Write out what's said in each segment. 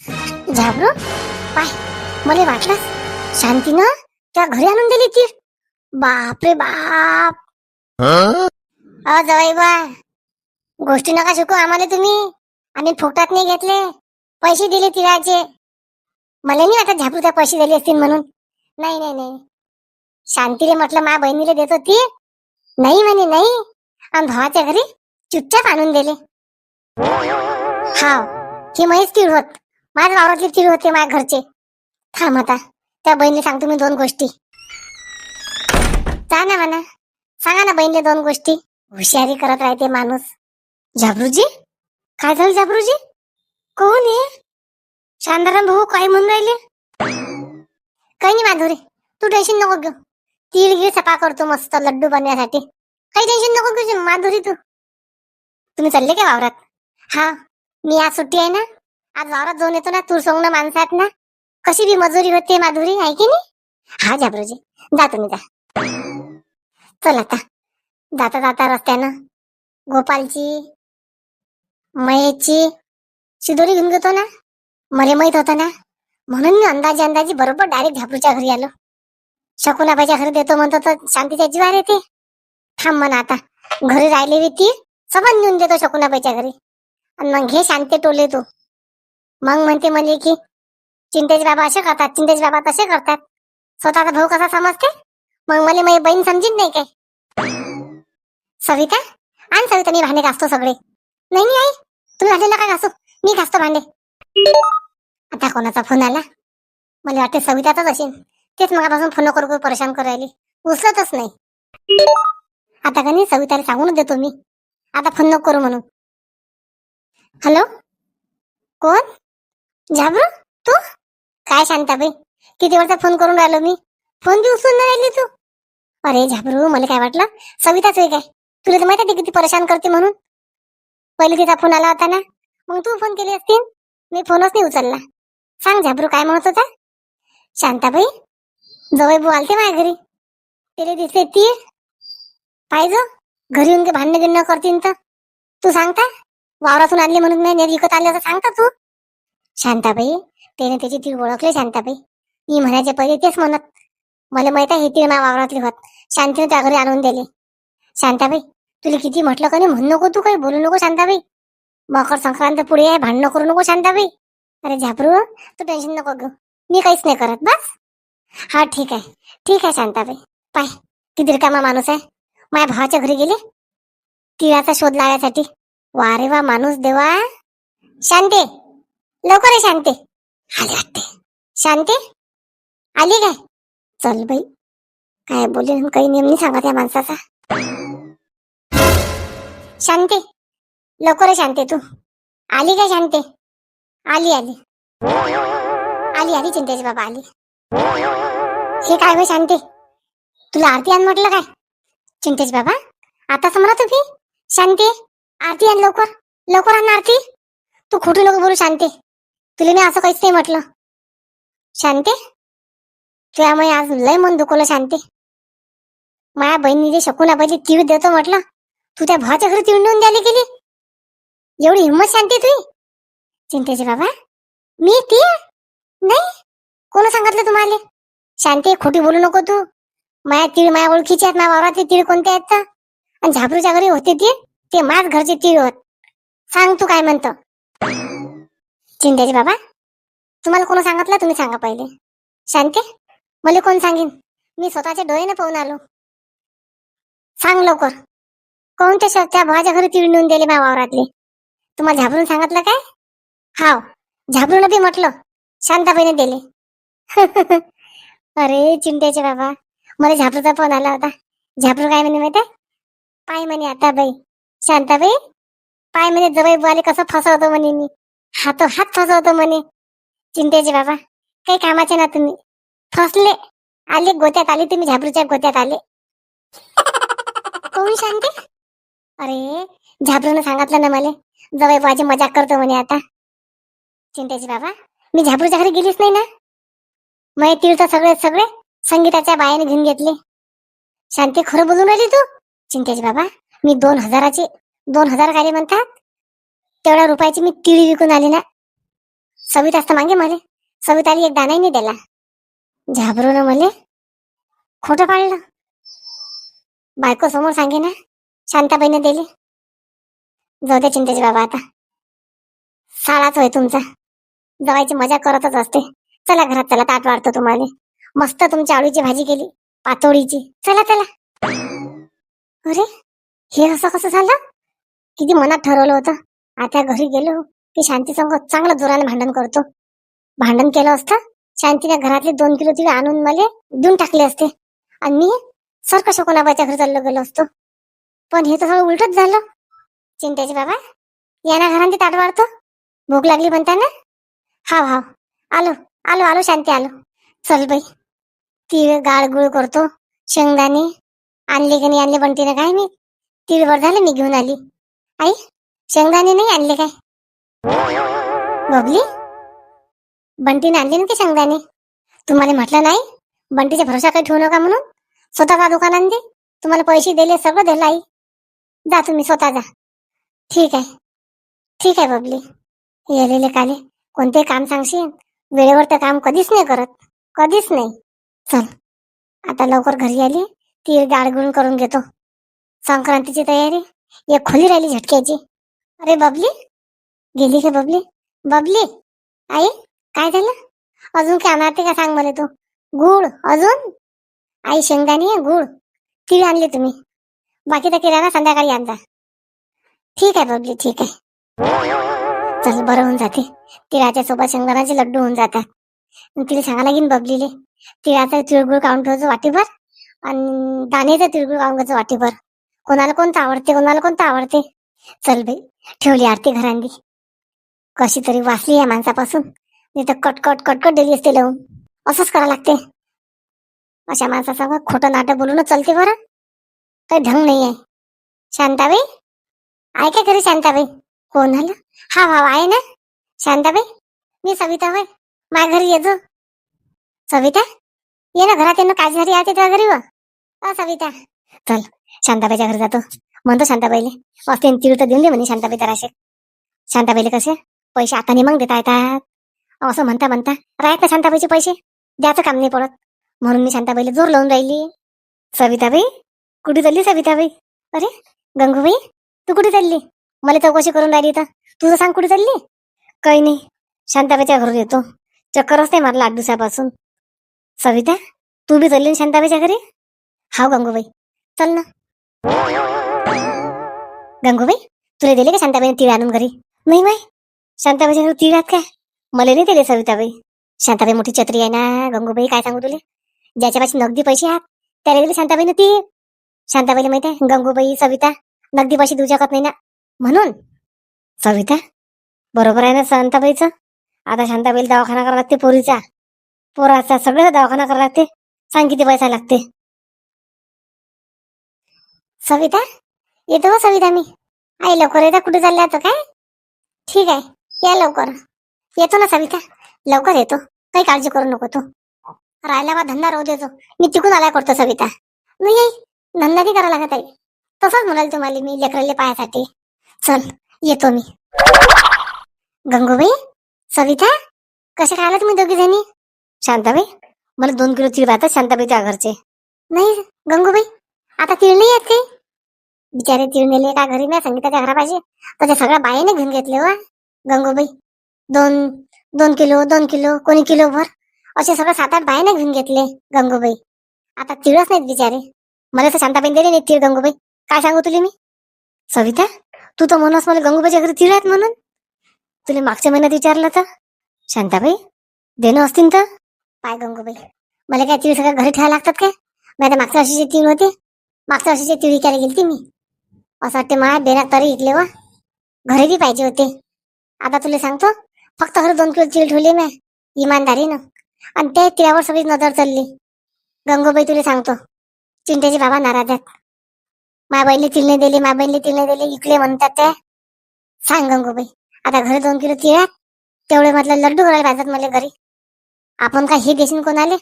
झाबरू पाय, मला वाटलं शांतीनं त्या घरी आणून दिली ती. बाप रे बाप. जवाई बा, गोष्टी नका शिकू आम्हाला तुम्ही. आम्ही फुकटात नाही घेतले, पैसे दिले तिळाचे. मला नाही वाटत झाबरू त्या पैसे दिले असतील म्हणून. नाही नाही नाही, शांतीले म्हटलं मा बहिणीला देत होती, नाही म्हणे नाही. आणि भावाच्या घरी चुपचाप आणून दिले. हाव, हे माहीच तीळ होत, माझ्या वावरातले तीळ होते माझ्या घरचे. थांब आता त्या बहिणीला सांगतो मी दोन गोष्टी. जा ना म्हणा, सांगा ना बहिणीला दोन गोष्टी. हुशारी करत राहते माणूस. झाबरूजी, काय झालं झाबरूजी? कोण आहे? शांताराम भाऊ काय म्हणून राहिले? काही नाही माधुरी, तू टेन्शन नको घेऊ. तीळ गिळ सपा करतो मस्त लड्डू बनवण्यासाठी. काही टेन्शन नको घेऊ माधुरी तू. तुम्ही चालले का वावरात? हा, मी आज सुट्टी आहे ना, आज वावरात जाऊन येतो ना. तूर सोंगणं माणसं आहेत ना, कशी बी मजुरी होते माधुरी, आहे की नाही? हा झाबरूजी, जा तुम्ही जा. चल आता जाता जाता रस्त्यानं गोपालची महेशची शिदोरी घेऊन घेतो ना. मला माहित होतं ना, म्हणून मी अंदाजी बरोबर डायरेक्ट झाबरूच्या घरी आलो. शकुनाबाईच्या घरी देतो म्हणतो तर शांतीच्या जीवार येते. थांब म्हणा आता, घरी राहिलेली ती सबंध नेऊन देतो शकुनाबाईच्या घरी. आणि मग घे शांती टोले तू. मग म्हणते म्हणजे की चिंतेचे बाबा असे करतात, चिंतेचे बाबा तसे करतात. स्वतःचा भाऊ कसा समजते, मग मला माझी बहीण समजित नाही काय? सविता, आण सविता, मी भांडे घासतो सगळे. नाही नाही आई, तुम्ही भांडे नका घासू, मी घासतो भांडे. आता कोणाचा फोन आला? मला वाटते सविताचाच असेल. तेच मगापासून फोन करू परेशान करू राहिली, उचलतच नाही. आता का नाही सविताला सांगून देतो मी, आता फोन नको करू म्हणून. हॅलो, कोण? झाबरू तू? काय शांताबाई, किती वेळचा फोन करून राहिलो मी, फोन बी उचलून नाही राहिली तू. अरे झाबरू, मला काय वाटलं सविताच आहे काय. तुला तर माहिती किती परेशान करते म्हणून. पहिले तिचा फोन आला होता ना, मग तू फोन केली असतील, मी फोनच नाही उचलला. सांग झाबरू काय म्हणत होता? शांताबाई, जवळ बू आलते माझ्या घरी, तिला दिसते ती पाहिजे घरी येऊन भांडण गिणं करतीन तर तू सांगता वावरातून आणले म्हणून नाही विकत आणले तर सांगता तू? शांताबाई, त्याने त्याची ती ओळखले शांताबाई. मी म्हणायचे पहिले तेच म्हणत, मला माहित आहे हे ती माझ्या वावरातली होत. शांतीने त्या घरी आणून दिले. शांताबाई, तुला किती म्हटलं का नाही म्हणू नको तू, काही बोलू नको शांताबाई. मकर संक्रांत पुढे आहे, भांडणं करू नको शांताबाई. अरे झाबरू, तू टेन्शन नको घेऊ, मी काहीच नाही करत बस. हा ठीक आहे शांताबाई. पाय किती रिकामा माणूस आहे, माझ्या भावाच्या घरी गेले तिळाचा शोध लावायसाठी. वा रे वा माणूस देवा. शांते, लवकर आहे शांते. आले वाटते. शांते आली काय? चल बाई, काय बोले काही नेम नाही सांगा त्या माणसाचा. शांते, लवकर आहे शांते, तू आली काय शांते? आली आली आली आली चिंतेची बाबा आली. हे काय भाई शांते, तुला आरती आण म्हटलं काय? चिंतेची बाबा आता समरा तुम्ही. शांते, आरती आण लवकर, लवकर आण आरती. तू खोटू नको बोलू शांते, तुला मी असं काहीच नाही म्हटलं. शांते, त्यामुळे आज लय मन दुखवलं शांते. माझ्या बहिणीने शकुनाबाईची तीळ देतो म्हटलं, तू त्या भावाच्या घरी तीळ नेऊन द्यायला गेली. एवढी हिंमत शांते तुझी? चिंतेचे बाबा, मी तीळ नाही, कोण सांगितलं तुम्हाला? शांते, खोटी बोलू नको तू. माया तीळ माया ओळखीचे आहेत, माझ्या वावरातले तीळ कोणते आहेत तर? आणि झाबरूच्या घरी होते तीळ, ते माझ घरचे तीळ होत. सांग तू काय म्हणतो? चिंतेचे बाबा, तुम्हाला कोण सांगितलं तुम्ही सांगा पहिले. शांते, मला कोण सांगेन, मी स्वतःच्या डोळ्याने पाहून आलो. सांग लवकर, कोणत्या त्या भावाच्या घरी तीळ नेऊन दिले माझ्या वावरातले? तुम्हाला झाबरून सांगितलं काय? हाव, झाबरून बी म्हटलं, शांताबाईने दिले. अरे चिंतेचे बाबा, मला झाबरूचा फोन आला होता. झाबरू काय म्हणे माहिती? पाय म्हणे आता बाई शांताबाई, पाय म्हणे जवळ बुवाले कसं फसवतो म्हणे मी, हात फसवतो म्हणे. चिंतेचे बाबा, काही कामाचे ना तुम्ही, फसले. आले गोत्यात आले तुम्ही, झाबरूच्या गोत्यात आले. कोण शांती? अरे झाबरूने सांगितलं ना मला, जवळ बुवाची मजाक करतो म्हणे आता. चिंतेचे बाबा, मी झाबरूच्या घरी गेलीच नाही ना. मग तीर्थ सगळे सगळे संगीताच्या बायाने घेऊन घेतले. शांती, खरं बोलून राहिली तू? चिंतेचे बाबा, मी 2000 काय म्हणतात तेवढ्या रुपयाची मी तिळी विकून आली ना. सविताच तर मागे मले. सविताला एक दानाही नाही दिला. झाबरून मले खोटं पाडलं. बायको समोर सांगे ना शांताबाईने दिली. जाऊ दे चिंतेचे बाबा, आता साळाच होय तुमचा. जवायची मजा करतच असते. चला घरात, चला ताट वाढतो तुम्हाला. मस्त तुमची आळूची भाजी केली, पातोळीची. चला चला. अरे हे असं कसं झालं? किती मनात ठरवलं होतं आता घरी गेलो की शांती संग चांगलं जोराने भांडण करतो. भांडण केलं असतं, शांतीने घरातले 2 किलो तिळे आणून मला देऊन टाकले असते आणि मी सारखं शकुनाबाईच्या घरी चाललो गेलो असतो. पण हे तर सगळं उलटच झालं. चिंतेचे बाबा, या ना घरांची ताट वाढतो. भूक लागली म्हणता ना? हाव हाव, आलो आलो आलो शांती, आलो. चल बाई, तीळ गाळ गुळ करतो. शेंगदाणे आणले की नाही आणले बंटीने काय मी. तीळभर झाले मी घेऊन आली. आई, शेंगदाणे नाही आणले काय? बबली, बंटीने आणले ना ते शेंगदाणे. तुम्हाला म्हटलं नाही बंटीच्या भरोसा काही ठेवू नका म्हणून. स्वतः का दुकानात दे, तुम्हाला पैसे दिले, सगळं दिलं आई. जा तुम्ही स्वतः जा. ठीक आहे, ठीक आहे बबली. येलेले काले कोणते काम सांगशील, वेळेवर तर काम कधीच नाही करत, कधीच नाही. चल आता लवकर घरी आली, तीळ डाळ गुळ करून घेतो. संक्रांतीची तयारी एक खोली राहिली झटक्याची. अरे बबली, गेली का बबली? बबली आई, काय झालं? अजून काय आणणार ते का सांग मला तू. गुळ अजून? आई शेंगदाणे गुळ तीळ आणले तुम्ही, बाकी तर किराणा संध्याकाळी आणजा. ठीक आहे बबली, ठीक आहे. चल बरं होऊन जाते. तिळाच्या सोबत शेंगदाण्याचे लड्डू होऊन जातात. तिला सांगा लागेल बबलीले, तिळाचा तिळगुळ काढून ठेवतो वाटीभर आणि दाण्याचा तिळगुळ काढून घ्यायचं वाटीभर. कोणाला कोणतं आवडते, कोणाला कोणतं आवडते. चल बाई, ठेवली आरती घरांनी. कशी तरी वाचली या माणसापासून, नाही तर कटकट कटकट दिली असते लावून. असंच करा लागते. अशा माणसासंग खोटं नाटक बोलून चलते बरं, काही ढंग नाही आहे. शांताबाई आहे का घरी? शांताबाई कोण आलं? हा भाव आहे ना शांताबाई, मी सविता होय. माझ्या घरी येतो. सविता ये ना घरात, ये ना. काय घरी आहे तुझ्या घरी व सविता? चल शांताबाईच्या घरी जातो. म्हणतो शांताबाईले असते तीळ तर देऊन दे म्हणे शांताबाई तराशे. शांताबाईले कसे पैसे आता नाही मग देता येतात, असं म्हणता म्हणता राहत ना शांताबाईचे पैसे द्यायचं काम नाही पडत. म्हणून मी शांताबाईला जोर लावून राहिली. सविताबाई कुठे चालली सविताबाई? अरे गंगूबाई, तू कुठे चालली? मला चौकशी करून राहिली तर तुझं सांग कुठे चालली? काही नाही, शांताबाईच्या घरून येतो. चक्करच नाही मारला 8 दिवसापासून. सविता तू बी चालली ना शांताबाईच्या घरी? हाव गंगूबाई, चल ना. गंगूबाई, तुला दिले का शांताबाईने तीळ आणून घरी? नाही बाई, शांताबाईच्या घरी तीळ आहेत काय? मला नाही दिले सविताबाई. शांताबाई मोठी छत्री आहे ना गंगूबाई, काय सांगू तुले. ज्याच्यापाशी नगदी पैसे आहेत त्याला दिले शांताबाईने तीळ. शांताबाईला माहिती आहे गंगूबाई सविता नगदी पैसे देऊ शकत नाही ना, म्हणून. सविता बरोबर आहे ना शांताबाईचं. आता शांताबाईला दवाखाना करावा लागते, पोराचा सगळ्याचा दवाखाना करावा लागते. सांग किती पैसा लागते. सविता येतो हो सविता मी. आई लवकर येता, कुठे चालले आता काय? ठीक आहे या लवकर. येतो ना सविता, लवकर येतो, काही काळजी करू नको तू. राहिला बा धंदा राहू देतो, मी तिकून आलाय करतो सविता. नाही आई, धंदा नाही करा लागत आई, तसंच म्हणाल तुम्हाला मी लेकराले पायासाठी. चल येतो मी. गंगूबाई, सविता कशा खायला तुम्ही दोघी जणी? शांताबाई मला 2 किलो तीळ राहतात शांताबाईच्या घरचे. नाही गंगूबाई, आता तीळ नाही येत काही. बिचारे तीळ नेले का घरी, नाही संगीताच्या घरापाशी तर ते सगळ्या बाईने घेऊन घेतले वा गंगूबाई. 2 किलो 2 किलो, कोणी किलो भर, असे सगळं 7-8 बाईने घेऊन घेतले गंगूबाई. आता तीळच नाहीत बिचारे. मला तर शांताबाई दिले नाही तीळ गंगूबाई, काय सांगू तुला मी. सविता तू तर म्हणूनच मला गंगूबाईच्या घरी तीळ आहेत म्हणून. तुला मागच्या महिन्यात विचारलं तर शांताबाई देणं असतील तर. पाय गंगूबाई, मला काय तीळ सगळं घरी ठेवायला लागतात काय? माझ्या मागच्या वर्षीचे तीळ होते, मागच्या वर्षीचे तीळ विचारायला गेलती मी. असं वाटते मला देण्यात तरी इकले वा, घरी बी पाहिजे होते. आता तुला सांगतो, फक्त घरी 2 किलो तीळ ठेवले मी इमानदारीनं, आणि त्या तिळावर सगळी नजर चालली. गंगूबाई तुला सांगतो, चिंट्याचे बाबा नाराज आहेत. माझ्या बहिणीला तीळ नाही दिले, माझ्या बहिणीला तीळ नाही दिले, इकडे म्हणतात ते. सांग गंगूबाई, आता घरी 2 किलो तीळ आहेत, तेवढे म्हटलं लड्डू करायला पाहिजेत मला घरी. आपण काय हे देशील कोणाले,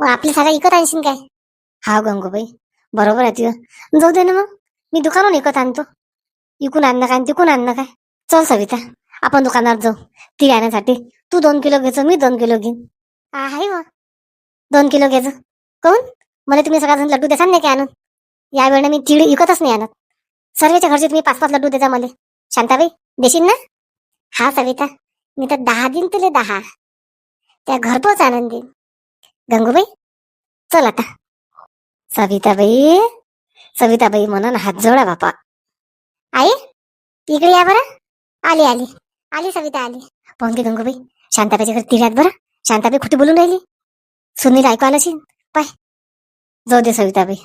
मग आपले सगळं इकत आणशील काय? हा गंगूबाई बरोबर आहे तुझं, जाऊ दे ना मग, मी दुकानून विकत आणतो. इकून आणणं काय तिकून आणणं काय. चल सविता आपण दुकानात जाऊ ती आणण्यासाठी. तू 2 किलो घ्यायचं, मी 2 किलो घेईन. आहे हो, 2 किलो घ्यायचं. काऊन? मला तुम्ही सगळ्याजण लड्डू देसान नाही की आणून. या वेळेला मी चिडी विकतच नाही आणत. सर्वेच्या घरचे तुम्ही 5-5 लड्डू देता मला. शांताबाई, देशील ना? हा सविता, मी तर 10 देईन तुले, 10. त्या घरपोच आणून देईन. गंगूबाई, चल आता. सविताबाई, सविताबाई म्हणून हात जोडा बापा. आई, इकडे या बरं. आली आली आली सविता, आली. पाहून घे गंगूबाई, शांताबाईच्या घरी तिऱ्यात बरं. शांताबाई कुठे बोलून राहिली. सुनील ऐकू आलं असेल. पाय, जाऊ दे सविताबाई,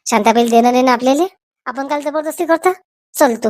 शांताबाईला देणं नाही ना आपल्याला. आपण काल जबरदस्ती करता. चल तू.